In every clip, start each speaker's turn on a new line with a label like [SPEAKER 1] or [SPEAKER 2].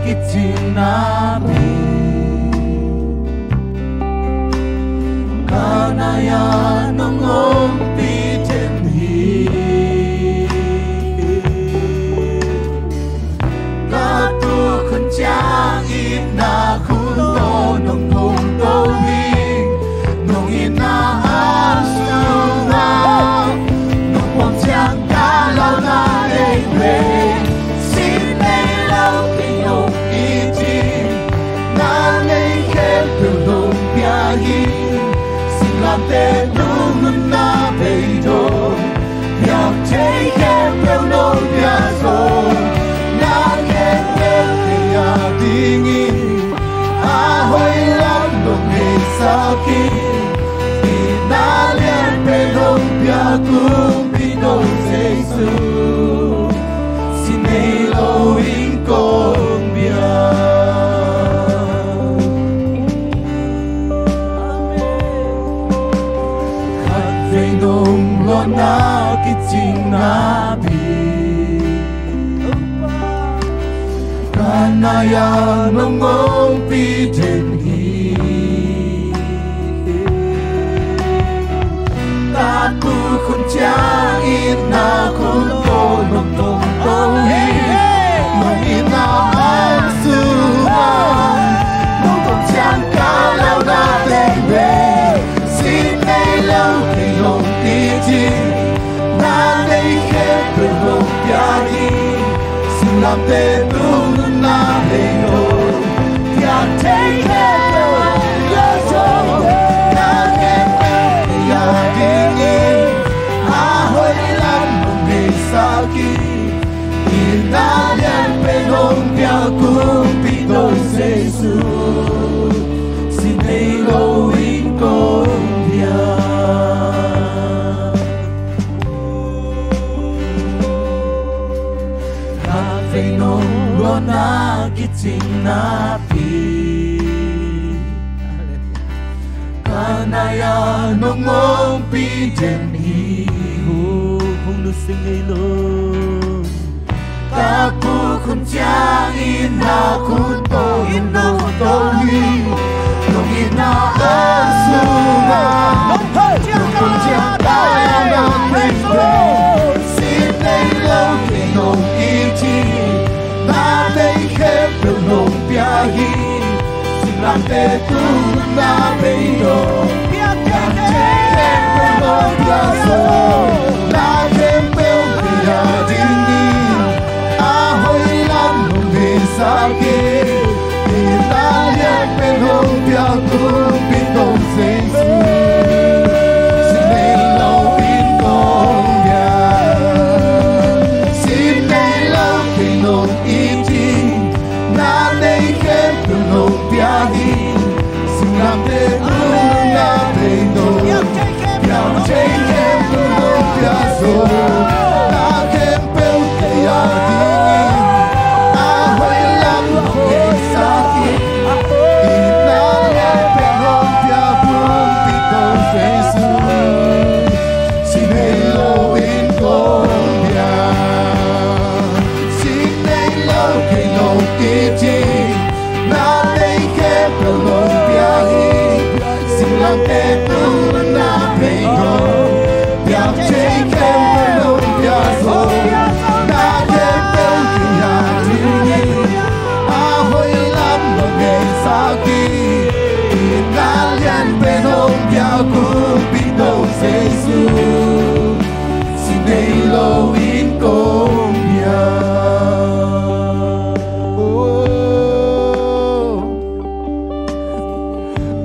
[SPEAKER 1] kitinami kanaya nongompi tenhi katu kunjang ina kundo nong kundo hi nong ina asuna nong wang chang ka lao na ewe xin nay lao kinh nong iti na nay khen biểu nong bia hi xin làm tê nung na bay do nhạc thấy khen biểu nong bia so na khen khen ya dingin ahoy lam nong hey saki inalian pelong bia kum pinong Jesus sinelo in combia khát về nông lo na kiting na bi kanaya nongong piten hi aku kun chang in na kun to nong tong tong hi nong in na an su ma nong tong chang ka lao na te ve xin nay lao ki nong ti chi na nay khe ku nong pya hi xin làm te tu na le no ya take care ya so na ke ya dingin ahoy lam ngi saki inalian penong pia kumpito Jesus sinelo in combia cafe non lona kiting na pi kanaya nongong piten hi kung lusing ilong kapu kun chang ina kun to ina to hi nong ina asuna nong kun chang kaya na kwenye sin nay lâu ki nong iti na nay khem biểu nong bia hi xin làm tê tu na bay do làm thế khem biểu nong bia so la khem biểu bia dini ahoy lam nong he sa ke inalian pe nong bia kum pitong Jesus xin nay lâu in con bia xin nay lâu ki nong iti na nay khem biểu nong bia hi xin làm thế tu na bay do làm thế khem biểu nong bia so na khem biểu bia dingin ahoy lam nong he sa ki inalian pe nong bia kum pitong Jesus sinelo in combia sinelo ki nong iti na nay khem biểu nong bia hi xin làm tê tu na bay do làm thế khem biểu nong bia so na khem biểu bia dingin ahoy lam nong he sa ki inalian pe nong bia kum pitong Jesus sinelo in combia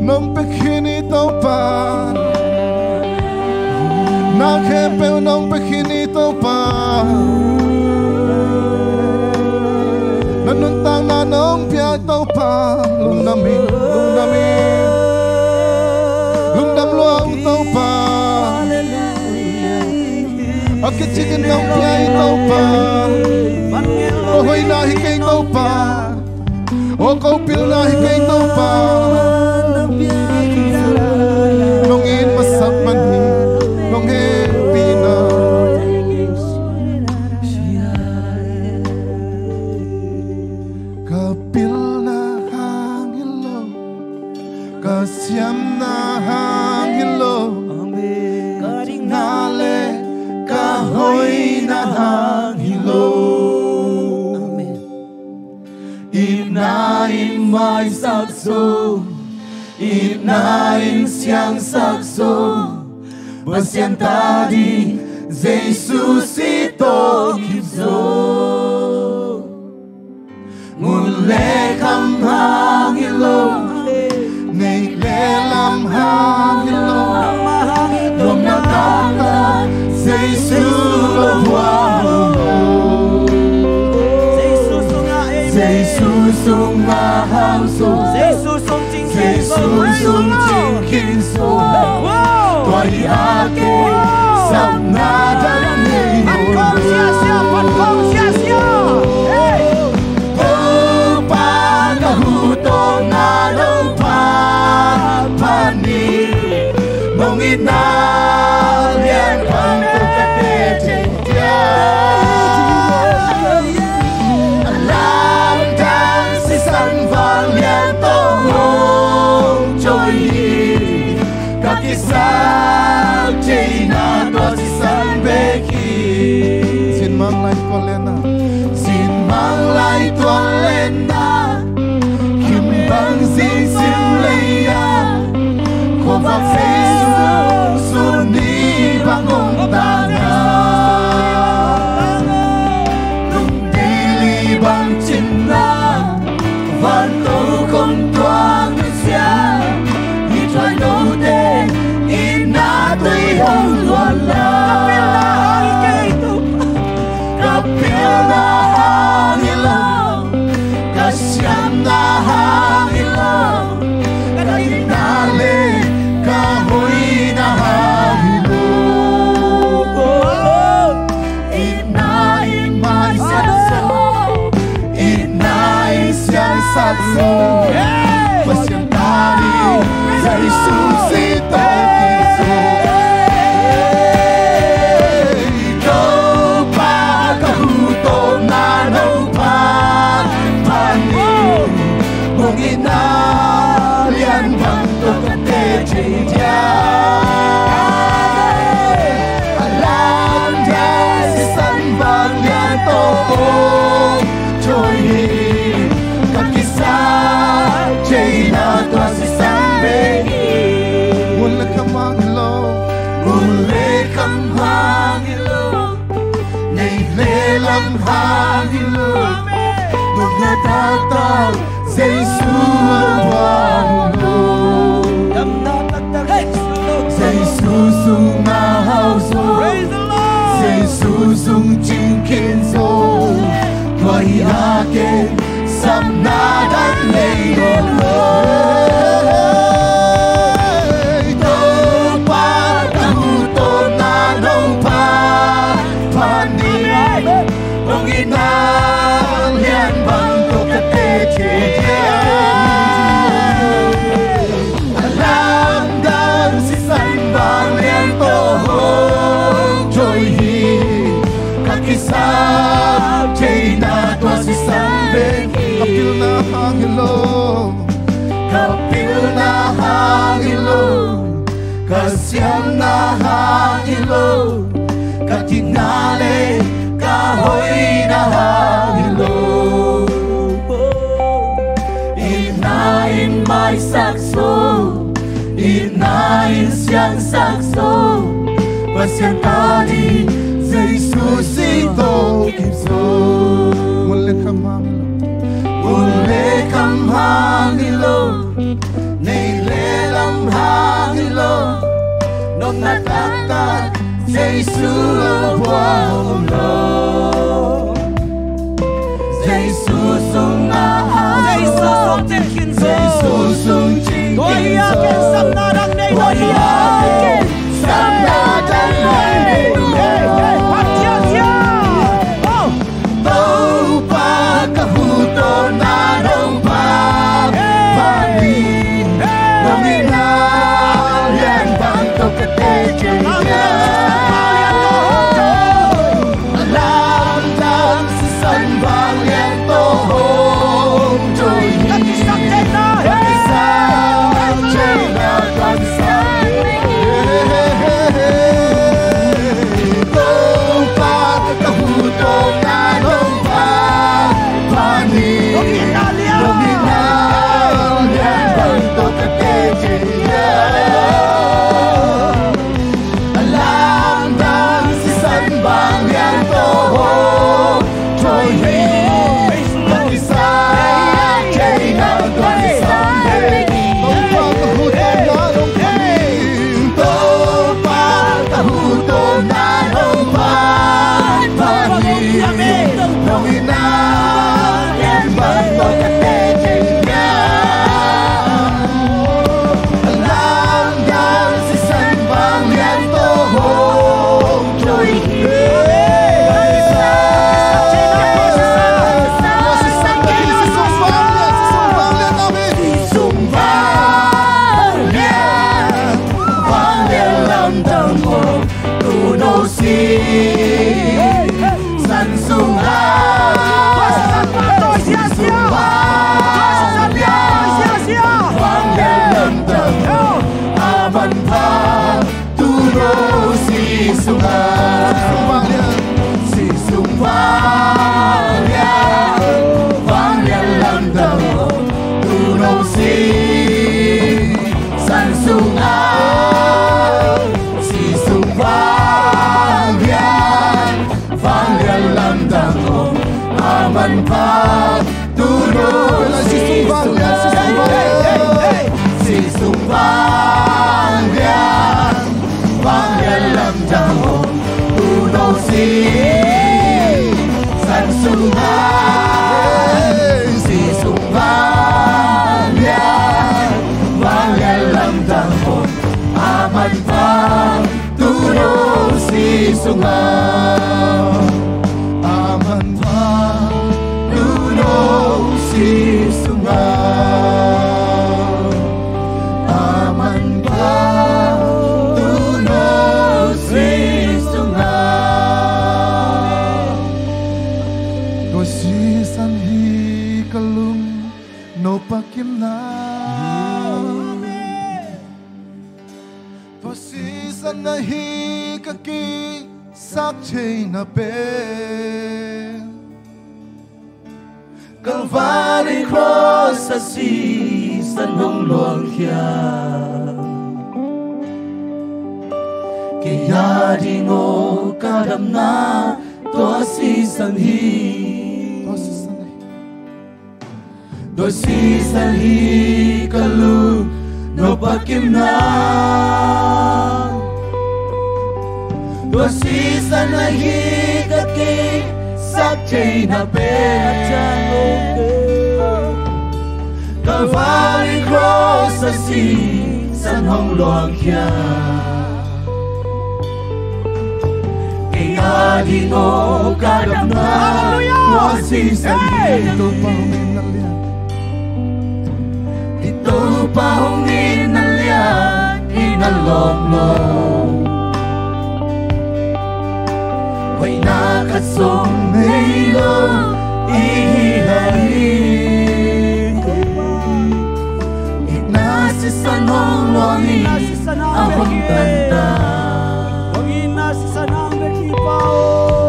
[SPEAKER 1] nong pekini tau pa na khepe nong pekini tau pa nanun tang na nong pia tau pa lung nami lung dam luang tau pa akit chicken nong pia tau pa o hoy na hi kay tau pa o kau pil na hi kay tau pa nong in masak man hi nong he pina siam na hang hilo ka ding na le ka hoi na hang hilo in na in mai sắc số in na in siang sắc số và siang ta đi Giêsu Kitô kịp rồi nguồn lệ khăm hang hilo ngày lệ làm hang hilo lòng na ta Giêsu hoa Giêsu sung ma hang số Giêsu sung chính kinh số tôi a kê sắp na đắng ngày hồn ô ba ca hu tô na đâu pa pa ni mong in na liên quan tô ca tê trên tia làm đang si săn vàng liên tô hông trôi các kỳ sao chỉ na toa si săn bê khi xin mang lại con lên na xin mang lại con lên na kim bằng gì xin lấy à cô bác Giêsu xuân đi bằng ông ta na đừng đi li bằng chính na van tàu không toa người xa đi trôi nô tê in na tuy hông loạn la kapil na hangilo kasyam na hangilo katinale kahoy na hangilo ina imay sakso ina isyang sakso pasyang tali Giêsu Kitô Giêsu hoa lô Giêsu sung ma hao số Giêsu sung chính kiến số Toi a kê sam na đắng ngày hồn tô pa ta hu tô na đâu pa pa ni ông in na liên bằng tô ca tê chê làm đắng si sanh vàng liên tô hông trôi hi các kỳ sao chê na toa si sanh bên kapil na hangilo kapil na hangilo kasyam na hangilo katinale kahoy na hangilo inain mai sakso inain siang sakso pasyang tali Giêsu Kitô kịp rồi Mule kam hangilo Nei le lam hangilo Non natata Giêsu hoa lo Giêsu sung na Giêsu sung trên thiên số Giêsu sung trên thiên số Tôi a kê sam na đăng đây Tôi a kê sam na đăng đây Phát chia chia Tâu pa ca hu tô na đông pa Pa ni Đông in na liên bằng tô ca tê chê làm đắng si sanh vàng liên tô hông trôi hi các kỳ sao chê sunga aman pa nuno si sunga aman pa nuno si sunga to si san hi kalung no pakim na to si san na hi kaki sak chei na pe Calvary cross sa si san hong luang khia kaya di ngo kadam na to si san hi to si san hi kalu no pakim na to si san hi kaki sak chei na pe Calvary cross sa si san hong luang khia kaya di ngo kadam na to si san hi ito pa hong inalyan inalom long way nakasong ngayon ihilahin inasisan hong luangin ahong kanta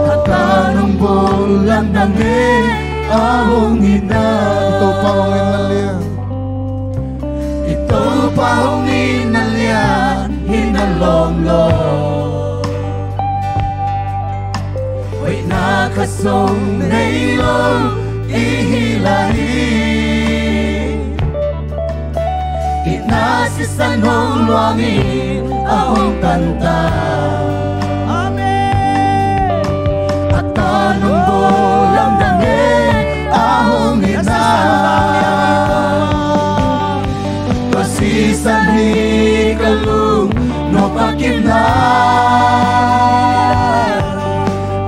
[SPEAKER 1] hatanong bolang dangin ahong ina ito pa hong inalyan ito pa hong inalyan hinalom-lom way nakasong ngayon ihilahin inasisan hong luangin ahong kanta at tanong bolang dangin ahong ina pasisan hi kalung no pakim na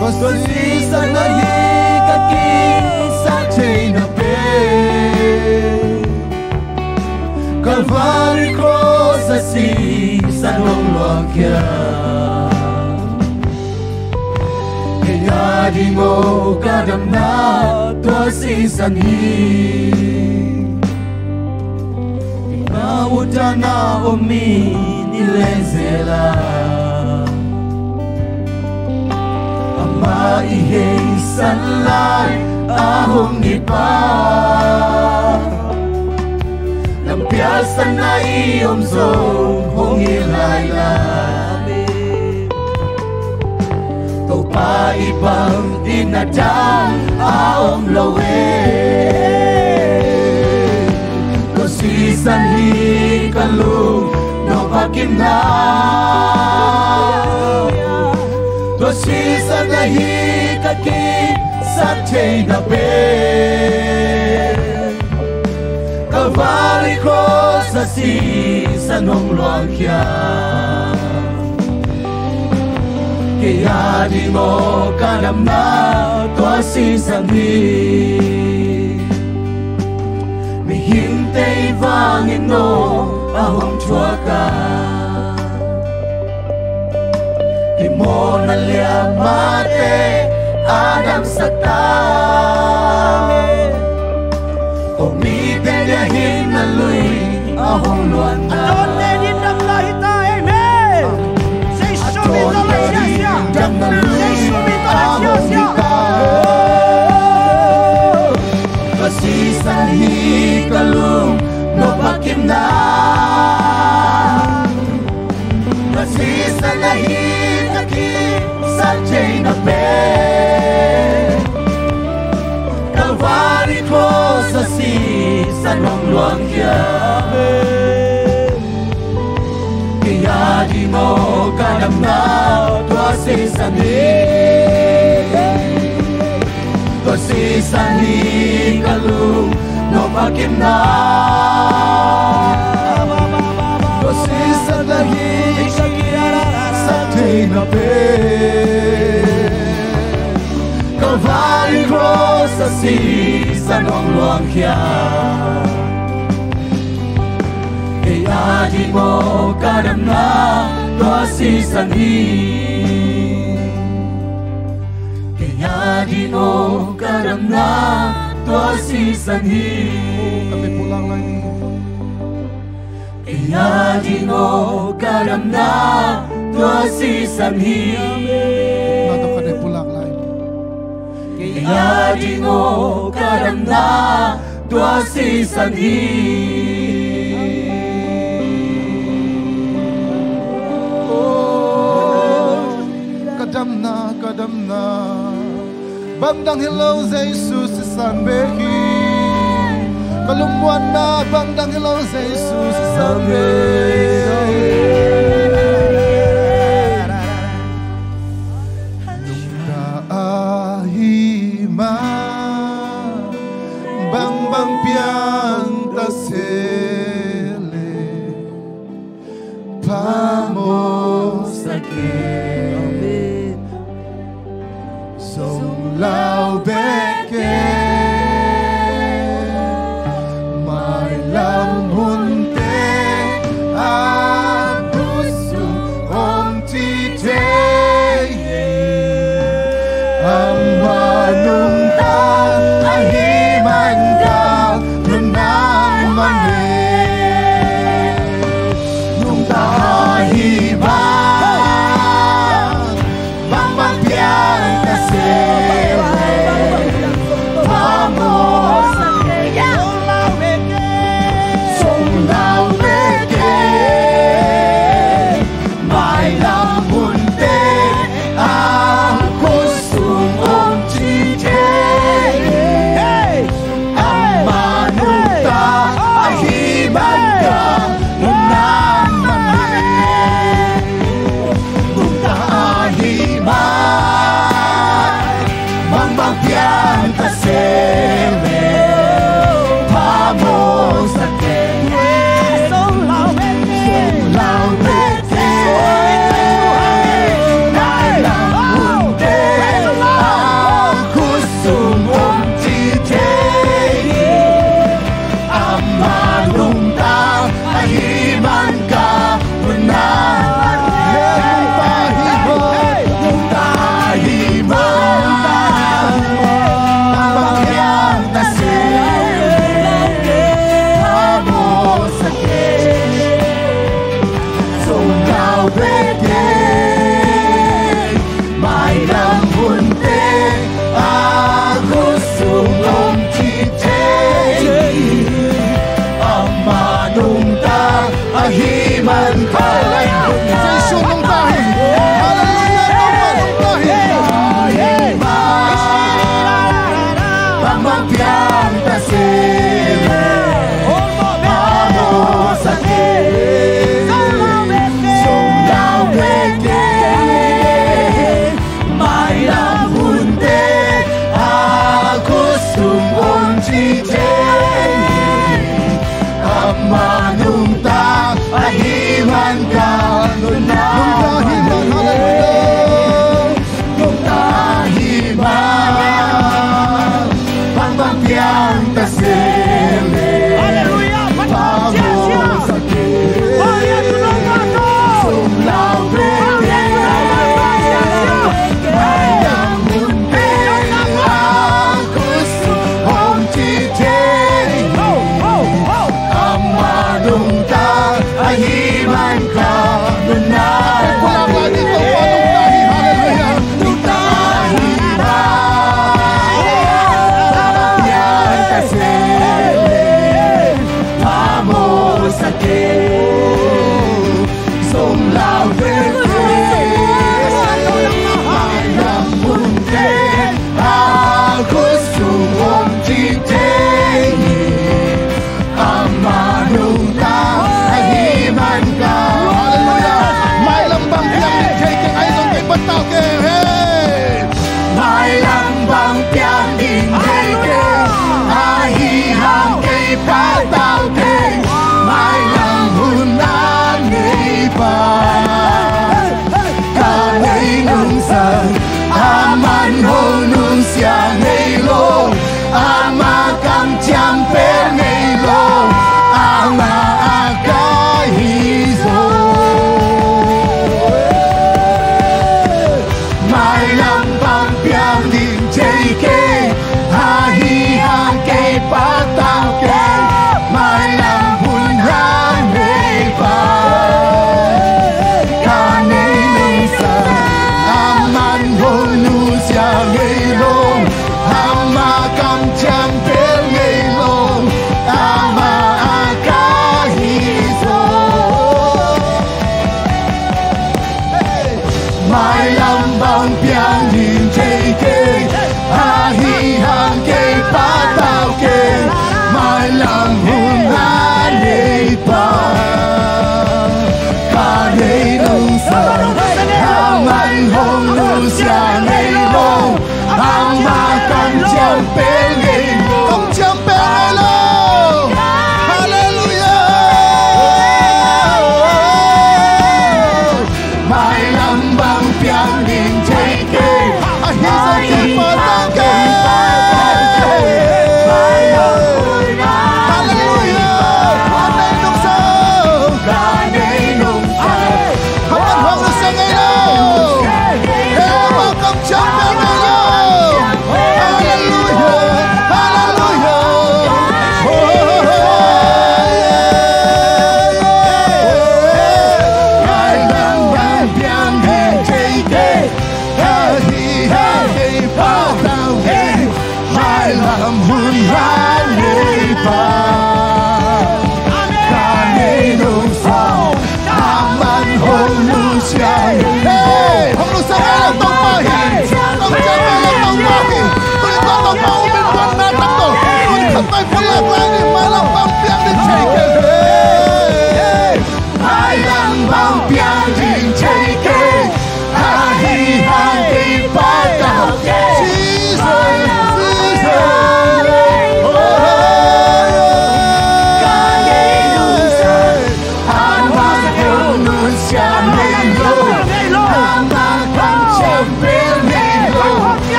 [SPEAKER 1] pasisan na hi kaki sa chei na pe Calvary cross sa si san hong luang khia kaya di mo kadam na to si san hi Udana omi nilezela ama ihe sanlay ahong ipa lampiasan na iyong zong hong ilayla to pa ibang dinadang ahong lawe Sisan hi kalung no pakim na to sisan na hi kaki sak chei na pe Calvary cross sa si san hong luang khia kaya di mo kadam na to sisan hi hintay vangin no ahong chua ka di mo na liamate adam sakta umiten niya hinaloy ahong luan na
[SPEAKER 2] Aton din ang lahita, amen. Say show me the light, say show me the light,
[SPEAKER 1] pasisan hi kalung no pakim na pasisan na hi kaki sa chei na pe Calvary cross sa si san hong luang khia kaya di mo kadam na to si san hi pasisan hi kalung no pakim na pasisan na hi sa chei na pe si san ong luang khia e adi mo kadam na tua si san hi e adi mo kadam na tua si san hi
[SPEAKER 2] kami pulang lagi
[SPEAKER 1] e adi mo kadam na tua si san hi
[SPEAKER 2] nato kami pulang lagi
[SPEAKER 1] Adi mo kadam na tua si san hi
[SPEAKER 2] kadam na bandang hello Jesus san behi kalumwan na bandang hello Jesus san behi bang piang tasele pamo sakit song lao beke mai lam hunte abusu om ti te amanung ta ahiman ka nunan mane nung tahiba bang bang piang kasele vamos song lao beke mai lam hunte ako sung om chi te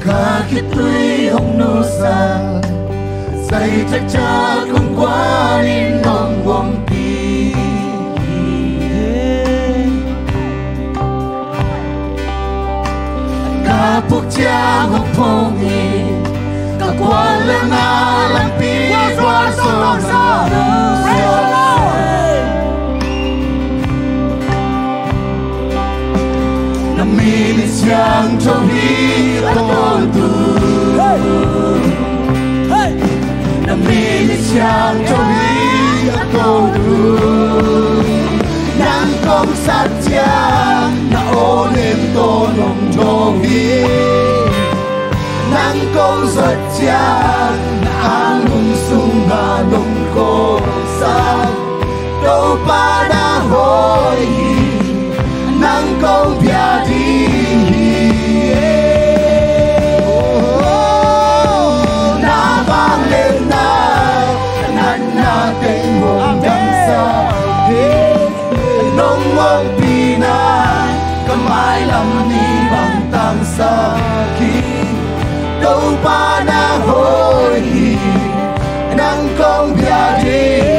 [SPEAKER 1] cả khi tuy không nô xa dày chắc cha không quá đi nong buông đi cả cuộc cha không phong hi cả qua lên na làm pi qua sông sa mình chẳng cho hi tôi tu mình chẳng cho hi tôi tu nắng công sát cha na ô lên tôi nồng cho hi nắng công sát cha na ăn sung na nồng cô sa đâu ba đã hồi nắng công bia đi na vang lên na tiếng hồn đằng xa nông mong pina cầm ai làm đi bằng tang xa khi đâu ba na hồi nắng công bia đi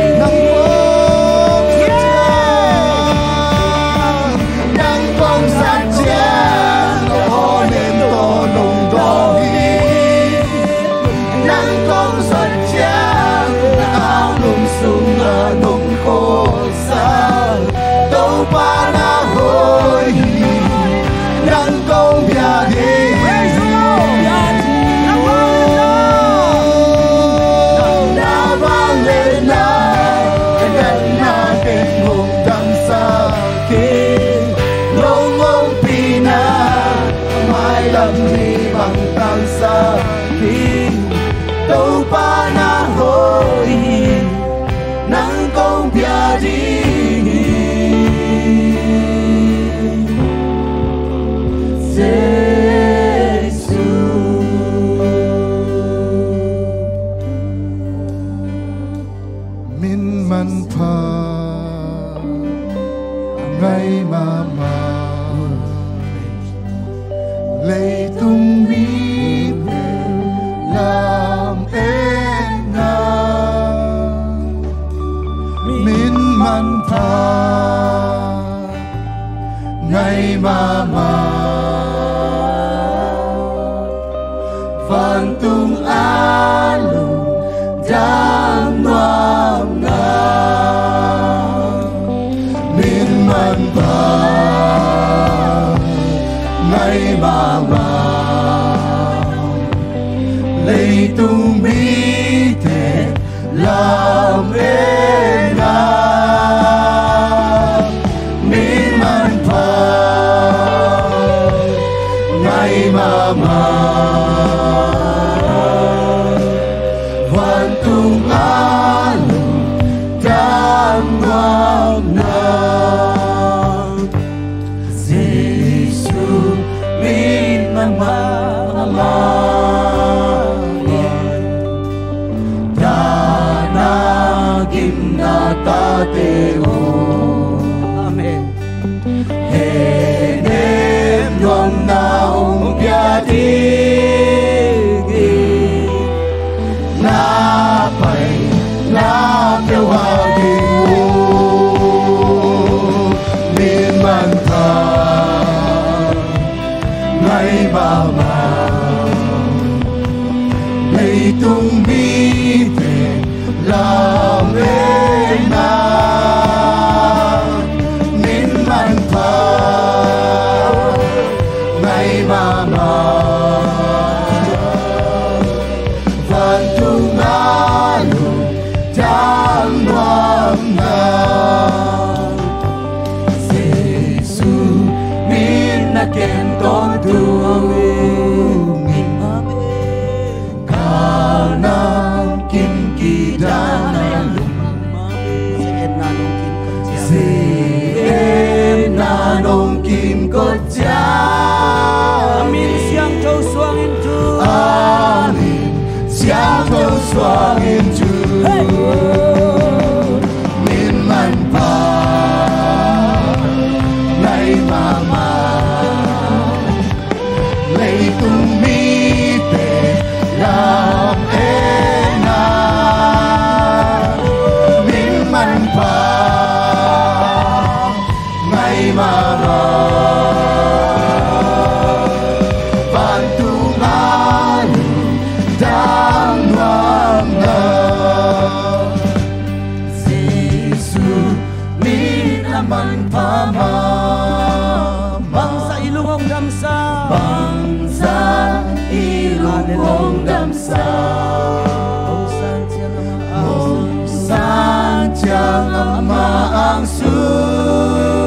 [SPEAKER 1] Karena kim kita đắm say. Ông san chẳng amang sunga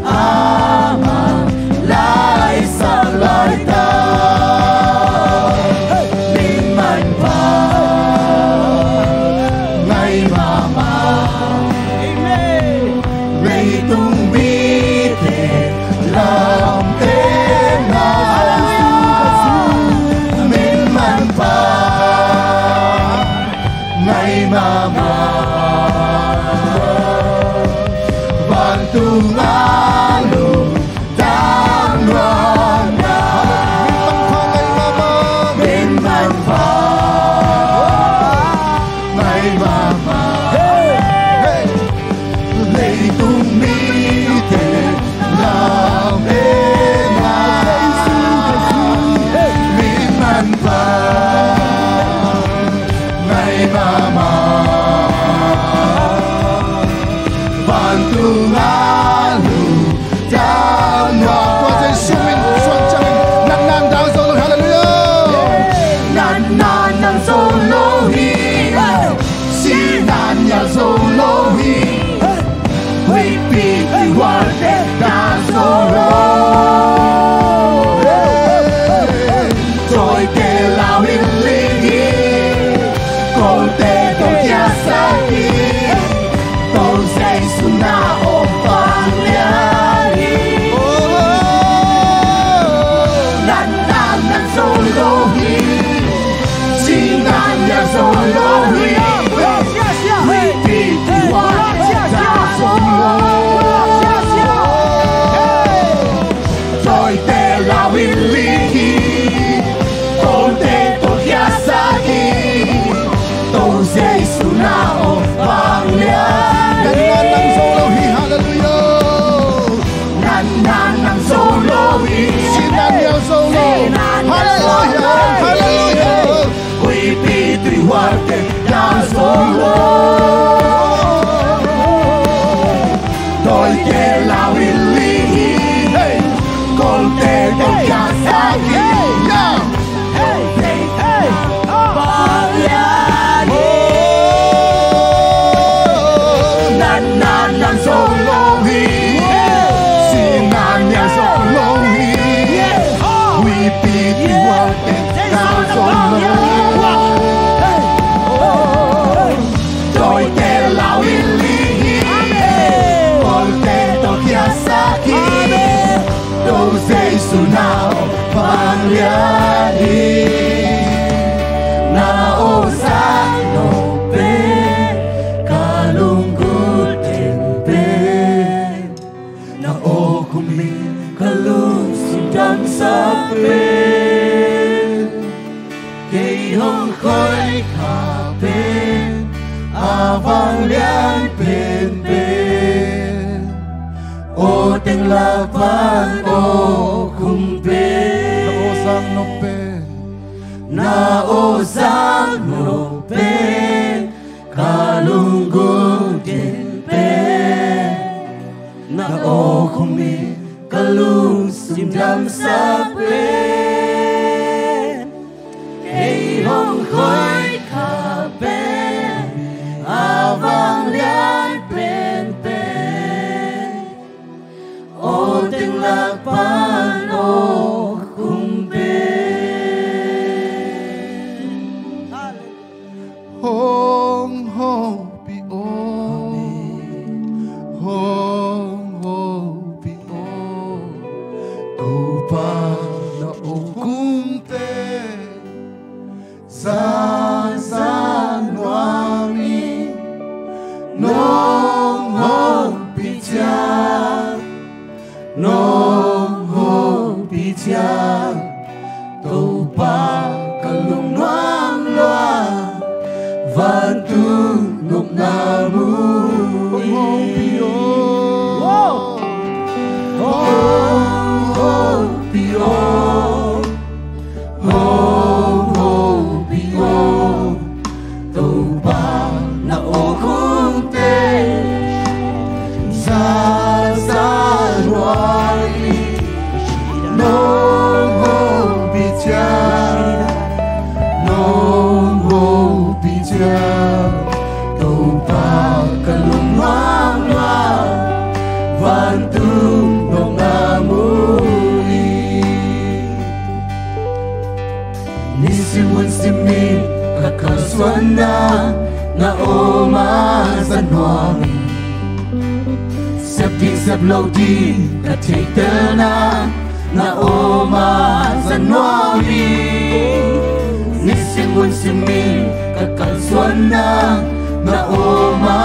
[SPEAKER 1] amang lai sa lai ta min man pa ngày mà ngày tung bi thể làm thế nào min man pa ngày mà van tu ngalu tam loan na min man pa ngày mà lấy tung mi thể làm thế nào min man pa ngày mà van tu ngalu tam loan. Qua dây sung minh xoan chân nan nan đang solo hallelujah nan nan đang solo hi si nan yang solo hi we be the one that đang solo rồi kể lao in li con te to ya sa hi to say suna o pang ya hi nan nan nan solo hi si nan ya solo hi we be the one that đang solo rồi te lao in li con te to ya sa hi to say suna o pang ya hallelujah we be three one down solo đôi kề lao in li con te to ya sa ki nan nan nan solo hi si nan ya solo hi we be the one down solo đôi te lao in li con te to ya sa ki do say su now pang ya di na o sa no pe kalungkut din pe na o kumi kalung simdam sa pe kay hong khói kha pe avang lian pen pen o teng la van o kum pe na o sang no pe na o sang no pe kalungkut din pe na o kumi kalung simdam sa pe kay hong khói kha pe avang lian pen pen o teng la pan o kum pe hong hong pi o hong hong pi o tu pa na o kum te sa sa nuami nong hong pi cha nong hong pi cha tu pa kalung noang loa van tu ngục na mu hong pi o hong pi o hong pi o tu pa na o kung te sa sa ruai nong hong pi cha nisimun simi kakaswana nga oma zanwami septi seplodi katikana nga oma zanwami nisimun simi kakaswana nga oma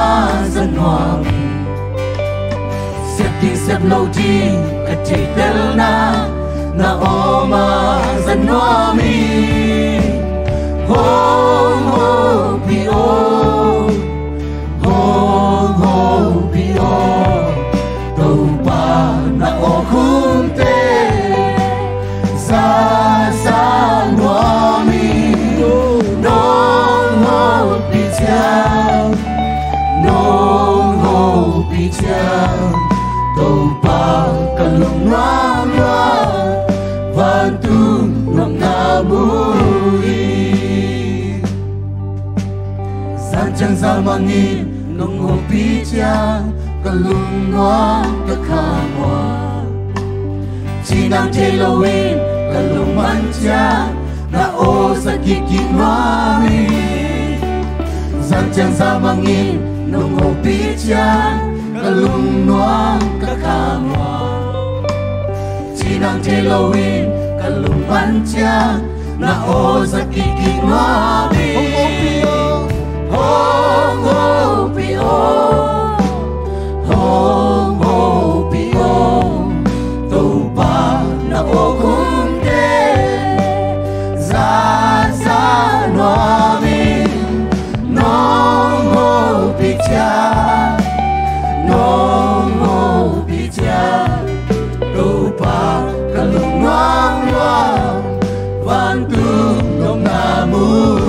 [SPEAKER 1] zanwami septi seplodi katikana na oma zanwami hong ho pio hong ho pio tàu ba na o kunte sa sa nwami nong ho pichao nong ho pichao tàu ba kalung nwam Vantum nom namui Sanjang zamangin nong hopicha kalungwa kakamwa Chinang telawin kalumanja na o sakiki mami Sanjang zamangin nong hopicha kalungwa kakamwa Nang telawin kalumanja na o sa kikimami Hong ho pio Hong ho pio Tupa na o kunde Za sa nwami Nong ho picha Nong ho picha Tupa kalung wang wang Vantum nom namu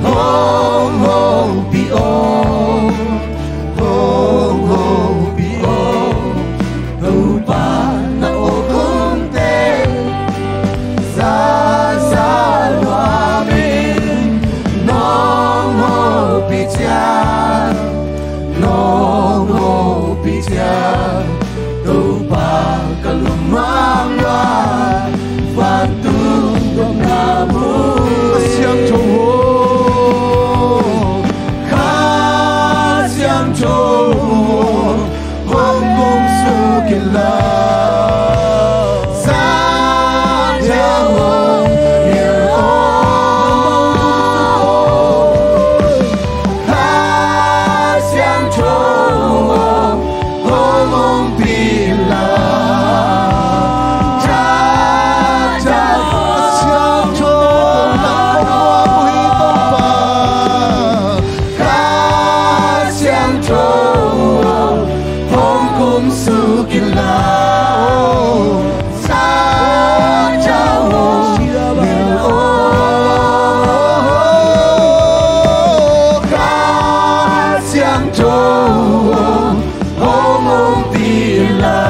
[SPEAKER 1] Hong ho pio Hong ho pio Tupa na o kunte Sa sa nwami Nong ho picha Nong ho picha Tupa kalumang wa Vantum dong namu Siang chowo Ka siang chowo Hong kong sukila Sa jawo Nilo Ka siang chowo Hong bila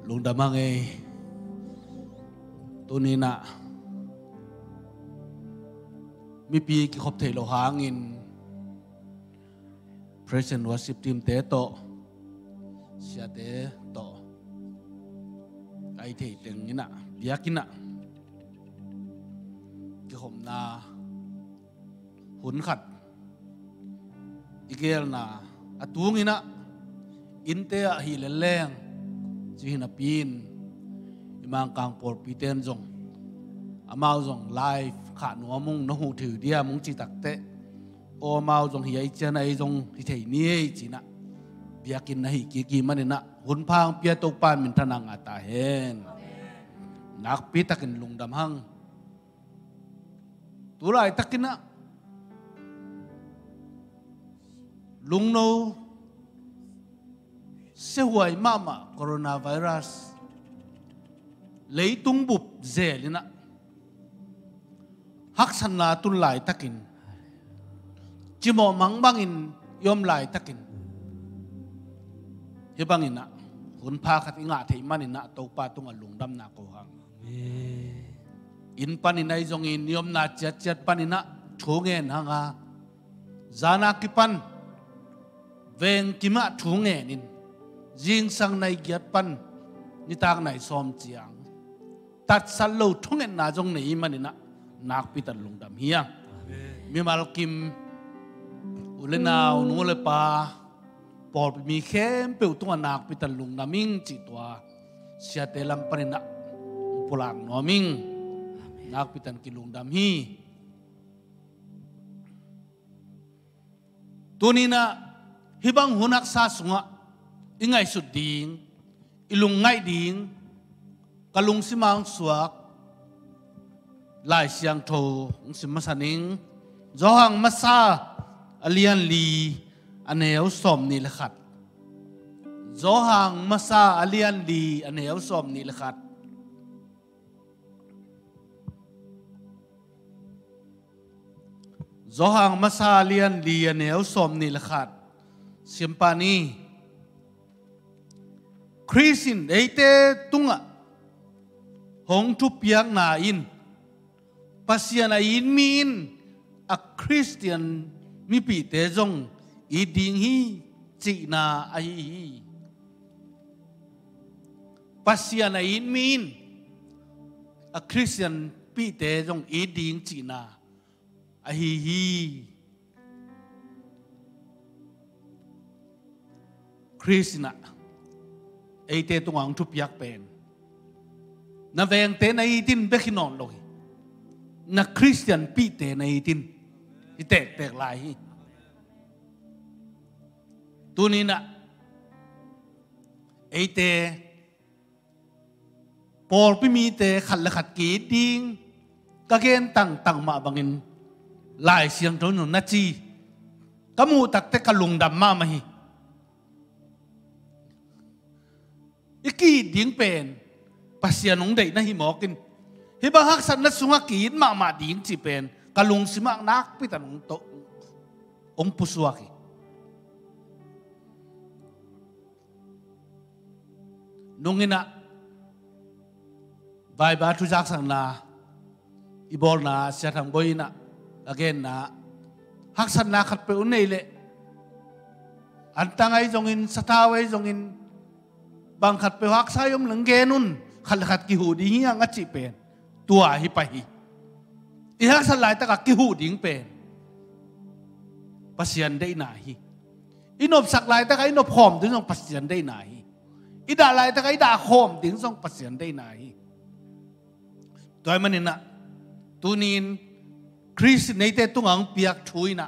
[SPEAKER 3] lung damang tunina mi pi ki khop thei lo hangin present worship team te to sia te to ai thei teng ina biakina ki khom na hun khat igel na atungina inte a hi leleng chi hina pin imang kang por piten jong amao jong live kha no mung no hu thu dia mung chi takte ô mau dòng hi ấy chân ấy dòng hi thầy nia chỉ na bia kin na hi ki man na hun phang bia to pan min thanang ata hen nak pi takin lungdam hang tu lai takina lung no se huai mama coronavirus lấy tung bụp dễ lên ạ hắc san na tun lại takin chỉ mò mắng bangin yom lại takin hi bangin na hun pha khat inga thei manin na to pa tung alung dam na ko hang in panin ai jong in yom na chat chat panin na thungen hanga zana kipan veng kima thungen in jing sang nai giat pan ni tak nai som chiang tat sal lo thungen na jong nei manin na nak pitan lung dam hiang mi mal kim ulenau nule pa por mi khem pe tu nak pitan lung naming chi tua sia te lang panin na pulang noming nak pitan kilung dam hi tunina hibang hunak sa sunga ingay suding ilung ngay ding kalung simang suak lai siang tho simasaning zohang masa alian li aneu som ni lekhat zohang masa alian li aneu som ni lekhat zohang masa alian li aneu som ni lekhat simpani Christian eite tunga hong tu piang na in pasian a in min a Christian mi pi te jong i ding hi chi na a hi pasian a in min a Christian pi te jong i ding chi na a hi Christian eite tungang tu piak pen na veng te na itin bekinon lohi na Christian pi te na itin tek lai hi tunina eite por pi mi te khal khat ki ding ka gen tang ma bangin lai siang thon na chi kamu tak te kalung dam ma hi iki ding pen pasian ong dei na hi mokin hi ba hak san na sunga kin ma ding chi pen kalung simak nak pitan ong to ong pusuaki nungina vai ba tu jak sang na ibol na sia thang boi na again na hak san na khat pe unei le antangai jongin satawai jongin bang khat pe hak sayom lang genun khal khat ki hu di hiang a chi pen tua hi pa hi i hak san lai ta ka ki hu ding pen pasian dei na hi inop sak lai ta ka inop khom ding jong pasian dei na hi ida lai ta ka ida khom ding jong pasian dei na hi toy manin na tunin Christian nei te tungang piak thui na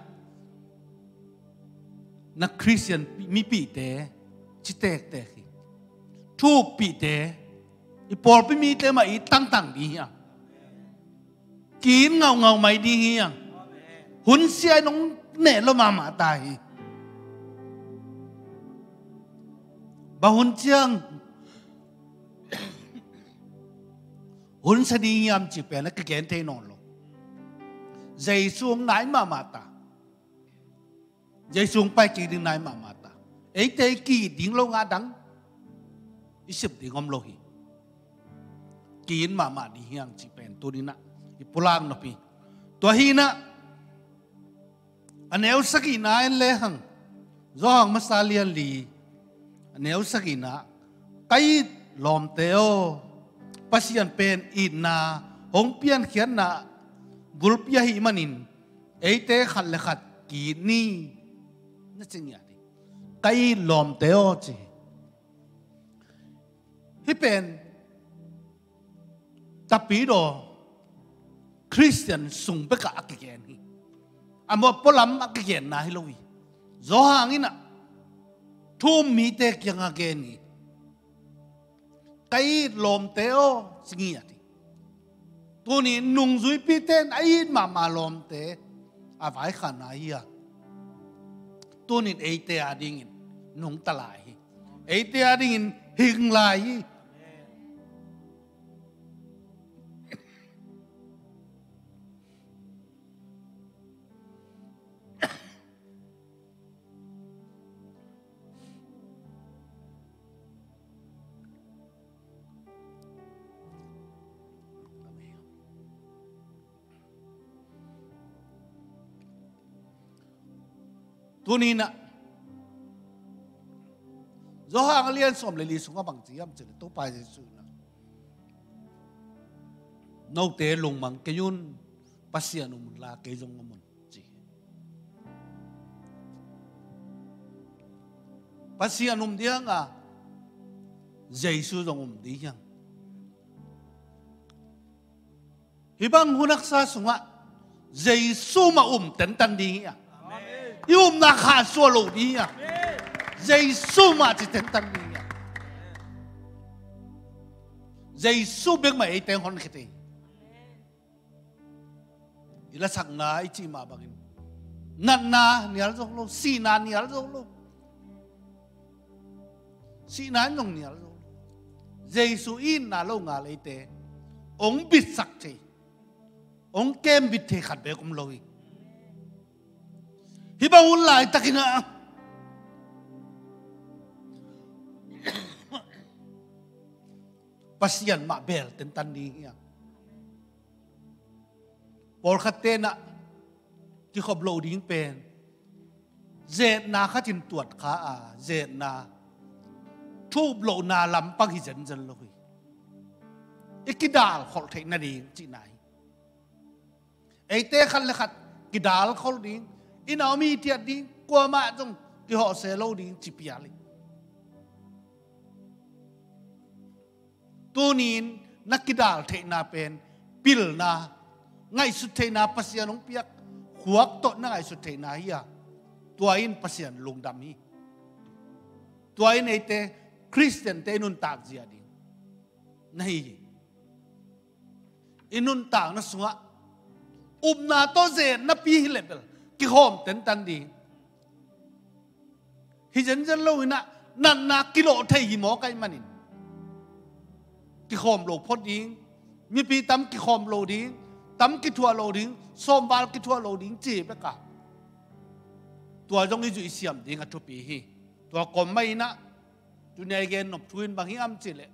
[SPEAKER 3] Christian mi pi te chi tek te thu pi te i por pi mi te ma i tang di hiang kin ngau mai di hiang hun sia nong ne lo ma ta hi ba hun chiang hun sa di yam chi pe na ka ken te non lo dây xuống nái mà ta dây xuống bay kỳ đi nái mà ta ấy thế kỳ tiếng lâu ngã đắng ít sập tiếng om lo hi kiin mà đi hiang chỉ pen tu đi na ipulang no pi to hi na aneu sakina en le hang zo hang masalian li aneu sakina kai lom teo pasian pen in na hong pian khian na gulpia hi manin eite khal le khat ki ni na ching ya di kai lom teo chi hi pen tapi do Christian sung pe ka ki gen hi amo polam akigen na hilowi zo hangina thum mi te kyang ageni kai lom teo singi ati tuni nung zui piten ai ma lom te avai khana ia tuni eite adingin nung talai eite adingin hing lai tunina zo hang lian som le li sunga bang chiam chen to pai su na no te lung mang ke yun pasian um la ke jong mun chi pasian dia nga jesu jong di yang hibang hunak sa sunga jesu ma ten tan di ya yum na kha so lo di ya Giêsu mà chỉ tên tan đi ya Giêsu biết mà ai tên hon khiti ila sang na ai chi ma bangin nan na nial jong lo si na nial jong lo si na jong nial jong Giêsu in na lo nga le te ong bit sak che ong kem bit the khat be kum lo hi ba un lai takina pasian ma bel ten tan ni ya por khate na ki khob lo ding pen zet na kha tin tuat kha a zet na thu lo na lam pang hi zen zen lo hi ikidal khol the na ding chi nai ei te khan le khat kidal khol ding ina mi tiat ding kwa ma jong ki ho se lo ding chi pia li tunin nakidal the na pen pil na ngai su the na pasian ong piak huak to na ngai su the na hiya tuain pasian lungdam hi tuain ete Christian te nun tak zia ding nahi inun tak na sunga na to ze na pi level ki hom ten tan ding hi jen lo ina nan na kilo thei hi mo kai manin ki khom lo phot ding mi pi tam ki khom lo ding tam ki thua lo ding som bal ki thua lo ding chi pe ka tua jong ni ju siam ding a thu pi hi tua kom mai na tu nei gen nop thuin bang hi am chi le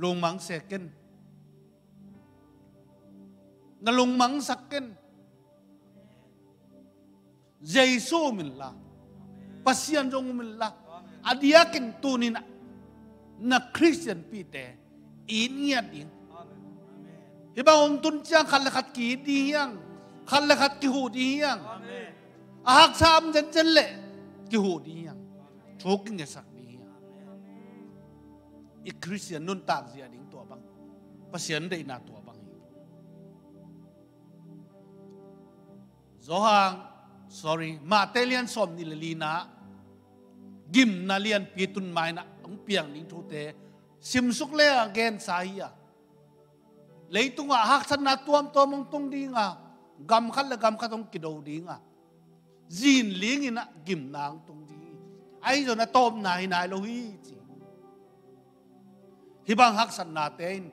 [SPEAKER 3] lung mang second na lung mang second Giêsu min la pasian jong min la adiakin tunin na Christian pite iniat ding hiba om tun chang khalakhat ki diyang khalakhat ki hu diyang ahak sam jen le ki hu diyang choking ge sak diyang i Christian nun tak zia ding to bang pasian dei na to bang zohang sorry ma telian som ni lina gim na lian pitun mai na ong piang ning thu te sim suk le again saia leitunga hak san na tuam to mong tung dinga gam khal la gam khatong kido dinga zin ling ina gim nang tung di ai zo na tom na hinai lo hi chi hibang hak san na ten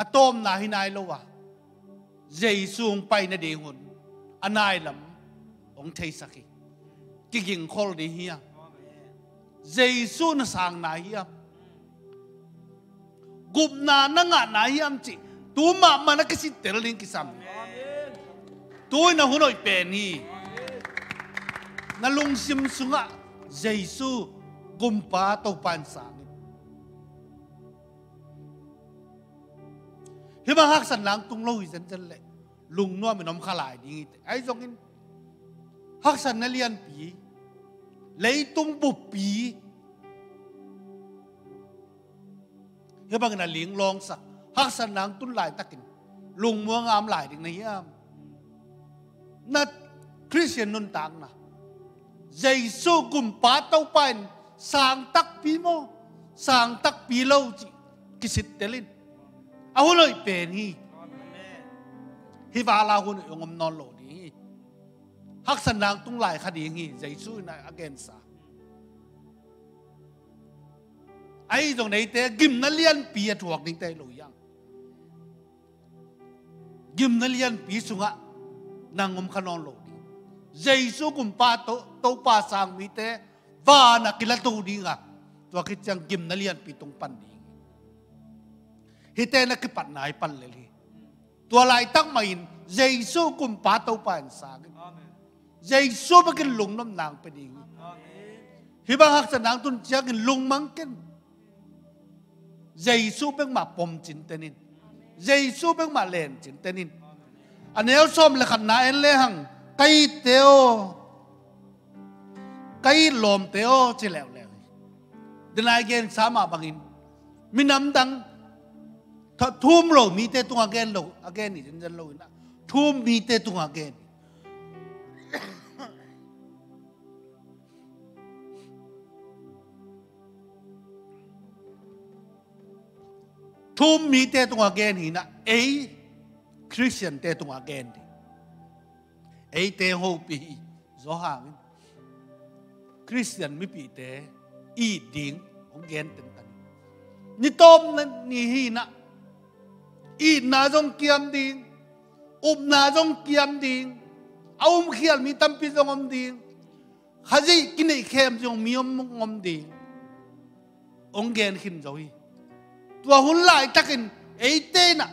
[SPEAKER 3] atom na hinai lo wa Giêsu pai na de hun anai lam ong thei saki ki ging khol di hiya Giêsu na sang na hiam gup na nga na hiam chi tu ma na kasi terling kisam tu na hunoi pe ni na lung sim sunga Giêsu gumpa to pan sang hiba hak san lang tung lo hi zen le lung no mi nom khalai ding ai jong in hak san na lian pi lấy tung bụp pi hiệp bằng là liếng long sắc hắc san nang tun lại takin lùng mua ngam lại được này na Christian nun tang na Giêsu cùng pa tàu pan sang tắc pi mo sang tắc pi lâu kisit telin ahuloi pen hi va la hun ngom non lo ni hak san lang tung lai khadi hi Giêsu na again sa ai dòng này te gim na lian pi thuộc ning te lo yang gim na lian pi sunga nang ngom khanon lo ni Giêsu cùng pa to pa sang mi te va na kilatu di nga to kit chang gim na lian pi tung pan di hi te na ki pat nai pan le li to lai tak main Giêsu cùng pa to pan sang Giêsu ba kin lung nom nang pe di hi bang hak san nang tun chia kin lung mang ken Giêsu beng ma pom chin tenin Giêsu beng ma len chin tenin anel som le khan na en le hang kai teo kai lom teo chi leo leo denai gen sama bangin minam dang thum lo mi te tung again ni jen lo na thum mi te tung again thum mi te tung again hi na ei Christian te tung again di ei te ho pi zo hang Christian mi pi te i ding ong gen ten tan ni tom na ni hi na i na jong kiam ding na jong kiam ding khial mi tam pi jong om ding khaji kinai khem jong mi om ding ong gen khin zo hi tua hun lại takin ei te na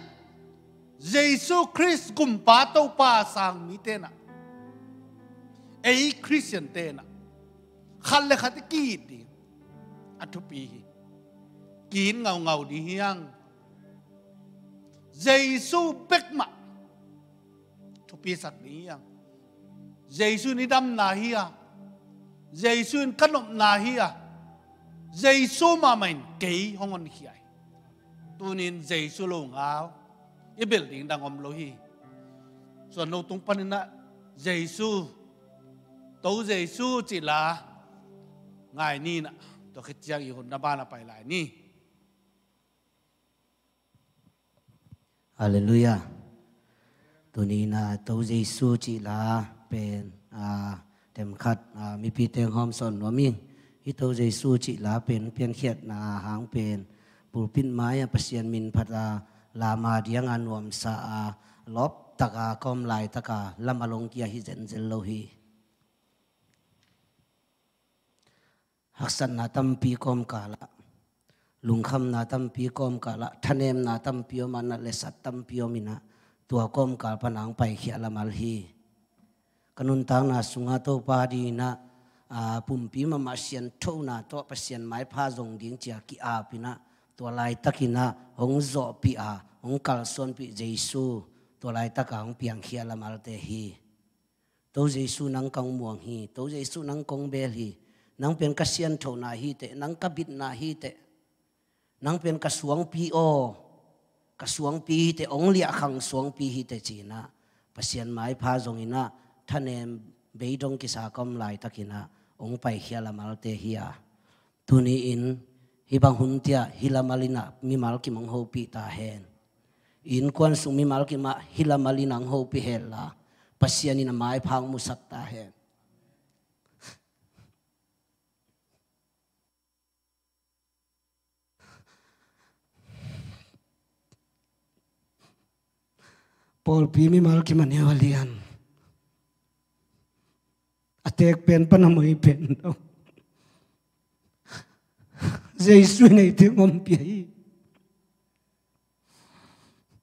[SPEAKER 3] Giêsu Christ cùng pa tàu pa sang mi te na ei Christian te na khal le khat ki di athupi kin ngau di hiang Giêsu pek ma thupi sak ni hiang Giêsu ni dam na hi a Giêsu kanom na hi a Giêsu ma main ke hongon khiai tunin Giêsu lo ngao i building dang om lo hi so no tung panina Giêsu to Giêsu chỉ là ngài ni na to khit chiang i hon na ba na pai lai ni
[SPEAKER 1] Hallelujah tunin na to Giêsu chỉ là pen tem khat mi pi teng hom son no mi hi to Giêsu chỉ là pen khiat na hang pen pulpin maya pasien min phata lama diang anuam sa lop taka kom lai taka lamalong kia hi zen zel lo hi haksan na tampi kom kala lungkham na tampi kom kala thanem na tampi mana lesat tampi mina tua kom kal panang pai khia lamal hi kanun tang na sunga to pa di na pumpi ma sian tho na to pasien mai pha jong ding chia ki a pina tua lai takina hong zo pi hong kal son pi Giêsu tua lai taka hong piang khia lamal te hi to Giêsu nang kang muang hi to Giêsu nang kong bel hi nang pen ka sian tho na hi te nang ka bit na hi te nang pen ka suang pi te ong lia khang suang pi hi te china pasien mai pha jong ina thanem beidong ki sa kom lai takina ong pai khia lamal te hi a tuni in hibang huntia hilamalina mimal ki mang ho pi ta hen in kwan sung mimal ki ma hilamalina ang ho pi hela pasiani na mai phang musak ta hen Paul pi mimal ki manewalian atek pen panamoi pen do Giêsu này tiếng om pi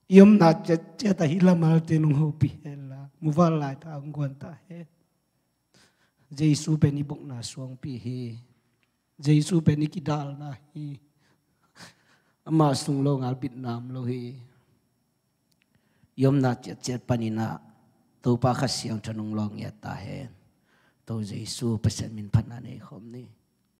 [SPEAKER 1] yom na che ta hilamal te nong ho pi hela muval lai ta angwan ta he Giêsu pe ni bok na suang pi hi Giêsu pe ni kidal na hi ama sung lo ngal bit nam lo hi yom na che panina to pa khasiang thanong long ya ta he to Giêsu pasen min phan na nei khom ni